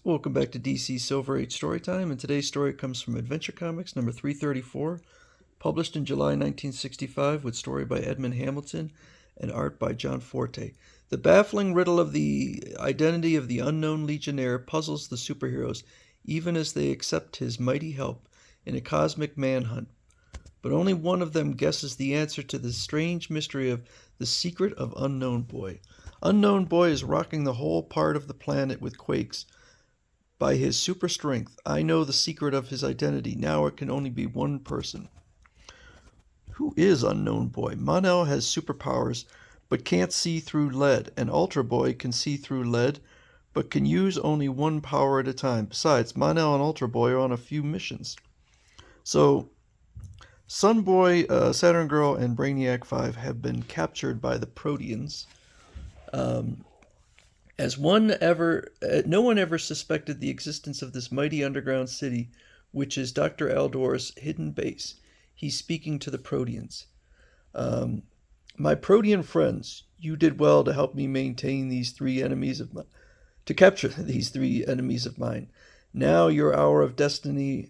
Welcome back to DC Silver Age Storytime, and today's story comes from Adventure Comics number 334, published in July 1965, with story by Edmond Hamilton and art by John Forte. The baffling riddle of the identity of the unknown Legionnaire puzzles the superheroes, even as they accept his mighty help in a cosmic manhunt. But only one of them guesses the answer to the strange mystery of the secret of Unknown Boy. Unknown Boy is rocking the whole part of the planet with quakes. By his super strength, I know the secret of his identity. Now it can only be one person. Who is Unknown Boy? Mon-El has superpowers, but can't see through lead. And Ultra Boy can see through lead, but can use only one power at a time. Besides, Mon-El and Ultra Boy are on a few missions. So, Sun Boy, Saturn Girl, and Brainiac 5 have been captured by the Proteans. As no one ever suspected the existence of this mighty underground city, which is Dr. Eldor's hidden base. He's speaking to the Proteans. My Protean friends, you did well to help me maintain these three enemies of mine, to capture these three enemies of mine. Now the hour of destiny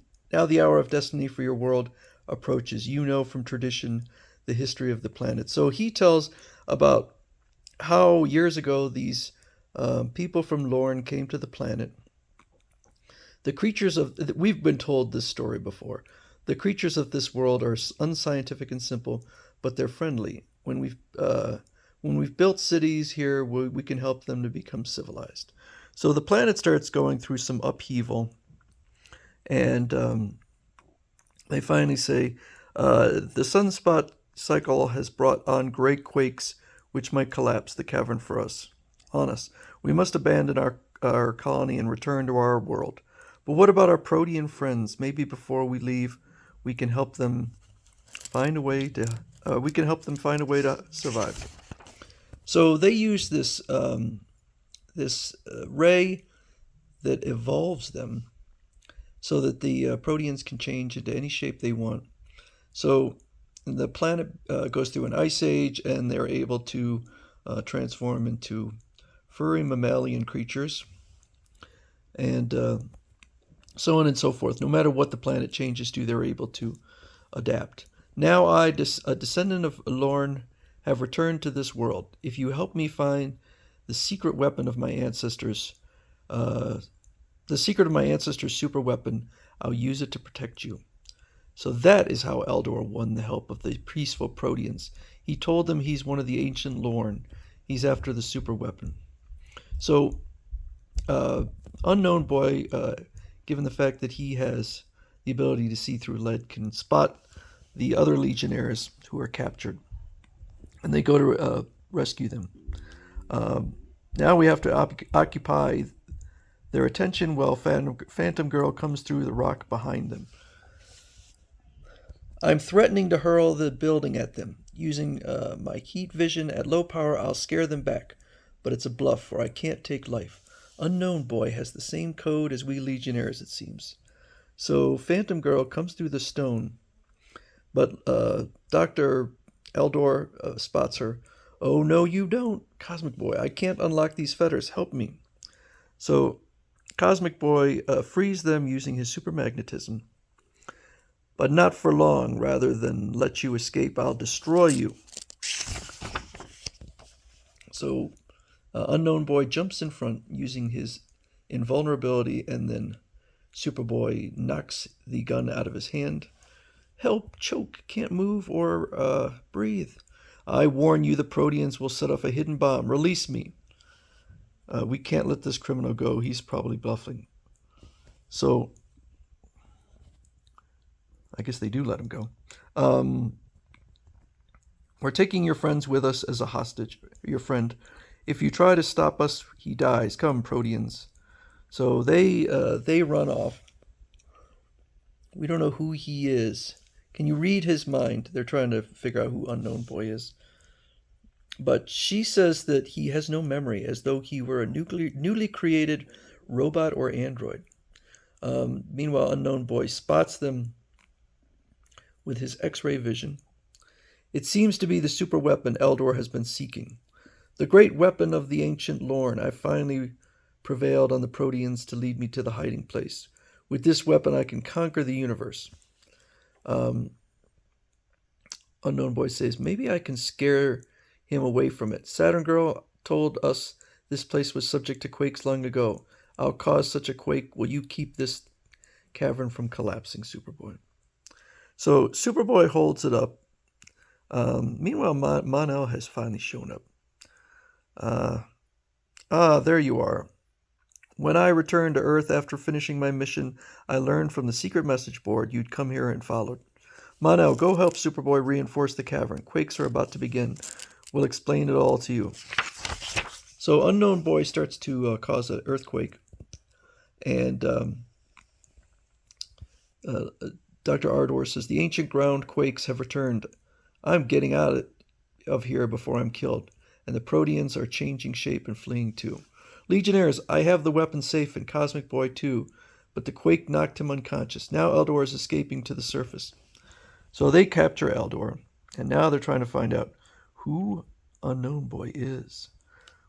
for your world approaches. You know from tradition the history of the planet. So he tells about how years ago these people from Lorne came to the planet. We've been told this story before. The creatures of this world are unscientific and simple, but they're friendly. When we've built cities here, we can help them to become civilized. So the planet starts going through some upheaval, and they finally say, the sunspot cycle has brought on great quakes which might collapse the cavern on us. We must abandon our colony and return to our world. But what about our Protean friends? Maybe before we leave, we can help them find a way to survive. So they use this ray that evolves them, so that the Proteans can change into any shape they want. So the planet goes through an ice age, and they're able to transform into furry mammalian creatures, and so on and so forth. No matter what the planet changes to, they're able to adapt. Now I, a descendant of Lorne, have returned to this world. If you help me find the secret weapon of my ancestors, the secret of my ancestors' super weapon, I'll use it to protect you. So that is how Eldor won the help of the peaceful Proteans. He told them he's one of the ancient Lorne. He's after the super weapon. So, Unknown Boy, given the fact that he has the ability to see through lead, can spot the other Legionnaires who are captured, and they go to rescue them. Now we have to occupy their attention while Phantom Girl comes through the rock behind them. I'm threatening to hurl the building at them. Using my heat vision at low power, I'll scare them back. But it's a bluff, for I can't take life. Unknown Boy has the same code as we Legionnaires, it seems. So Phantom Girl comes through the stone, but Dr. Eldor spots her. Oh, no, you don't, Cosmic Boy. I can't unlock these fetters. Help me. So Cosmic Boy frees them using his super magnetism. But not for long. Rather than let you escape, I'll destroy you. So Unknown Boy jumps in front using his invulnerability, and then Superboy knocks the gun out of his hand. Help, choke, can't move or breathe. I warn you, the Proteans will set off a hidden bomb. Release me. We can't let this criminal go. He's probably bluffing. So I guess they do let him go. We're taking your friends with us as a hostage. Your friend. If you try to stop us, he dies. Come, Proteans. So they run off. We don't know who he is. Can you read his mind? They're trying to figure out who Unknown Boy is. But she says that he has no memory, as though he were a newly created robot or android. Meanwhile, Unknown Boy spots them with his X-ray vision. It seems to be the super weapon Eldor has been seeking. The great weapon of the ancient Lorne. I finally prevailed on the Proteans to lead me to the hiding place. With this weapon, I can conquer the universe. Unknown Boy says, maybe I can scare him away from it. Saturn Girl told us this place was subject to quakes long ago. I'll cause such a quake. Will you keep this cavern from collapsing, Superboy? So Superboy holds it up. Meanwhile, Mon-El has finally shown up. There you are. When I returned to Earth after finishing my mission, I learned from the secret message board you'd come here and followed. Mon-El, go help Superboy reinforce the cavern. Quakes are about to begin. We'll explain it all to you. So Unknown Boy starts to cause an earthquake. And Dr. Ardor says, the ancient ground quakes have returned. I'm getting out of here before I'm killed. And the Proteans are changing shape and fleeing too. Legionnaires, I have the weapon safe and Cosmic Boy too. But the quake knocked him unconscious. Now Eldor is escaping to the surface. So they capture Eldor. And now they're trying to find out who Unknown Boy is.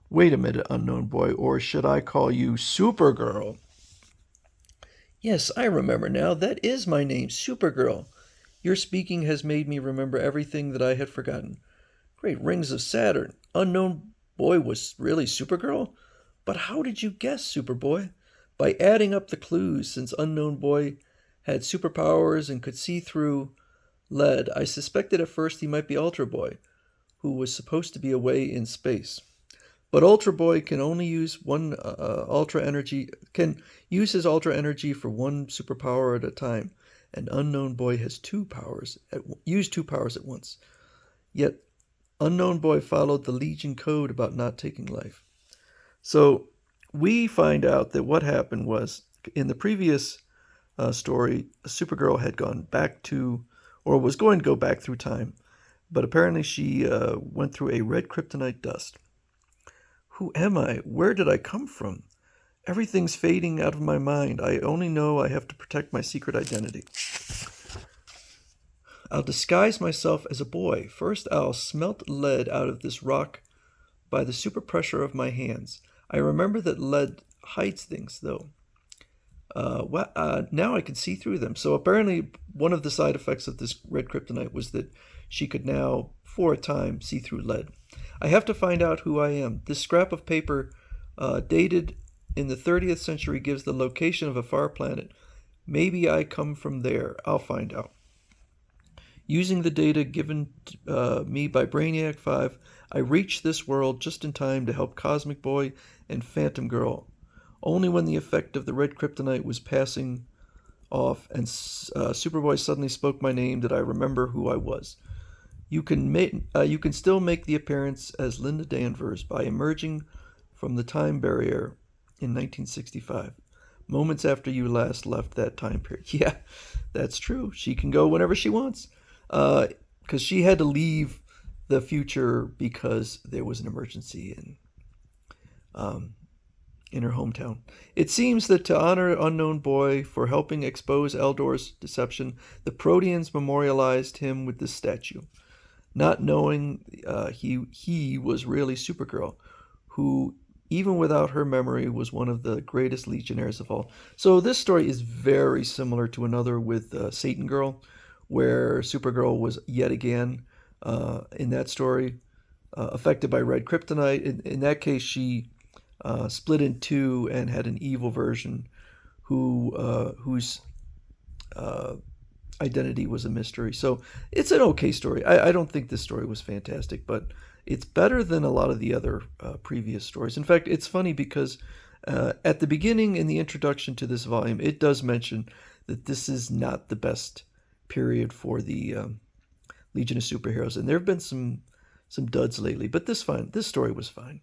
Wait a minute, Unknown Boy, or should I call you Supergirl? Yes, I remember now. That is my name, Supergirl. Your speaking has made me remember everything that I had forgotten. Great rings of Saturn. Unknown Boy was really Supergirl? But how did you guess, Superboy? By adding up the clues, since Unknown Boy had superpowers and could see through lead, I suspected at first he might be Ultra Boy, who was supposed to be away in space. But Ultra Boy can only use his ultra energy for one superpower at a time, and Unknown Boy has used two powers at once. Yet Unknown Boy followed the Legion code about not taking life. So we find out that what happened was, in the previous story, Supergirl had gone back to, or was going to go back through time, but apparently she went through a red kryptonite dust. Who am I? Where did I come from? Everything's fading out of my mind. I only know I have to protect my secret identity. I'll disguise myself as a boy. First, I'll smelt lead out of this rock by the super pressure of my hands. I remember that lead hides things, though. Now I can see through them. So apparently one of the side effects of this red kryptonite was that she could now, for a time, see through lead. I have to find out who I am. This scrap of paper, dated in the 30th century, gives the location of a far planet. Maybe I come from there. I'll find out. Using the data given me by Brainiac 5, I reach this world just in time to help Cosmic Boy and Phantom Girl. Only when the effect of the red kryptonite was passing off and Superboy suddenly spoke my name did I remember who I was. You can still make the appearance as Linda Danvers by emerging from the time barrier in 1965, moments after you last left that time period. Yeah, that's true. She can go whenever she wants, because she had to leave the future because there was an emergency in her hometown. It seems that to honor Unknown Boy for helping expose Eldor's deception, the Proteans memorialized him with this statue, not knowing he was really Supergirl, who, even without her memory, was one of the greatest Legionnaires of all. So this story is very similar to another with Satan Girl, where Supergirl was yet again, in that story, affected by red kryptonite. In that case, she split in two and had an evil version whose identity was a mystery. So it's an okay story. I don't think this story was fantastic, but it's better than a lot of the other previous stories. In fact, it's funny because at the beginning, in the introduction to this volume, it does mention that this is not the best period for the Legion of Superheroes, and there have been some duds lately, but this story was fine.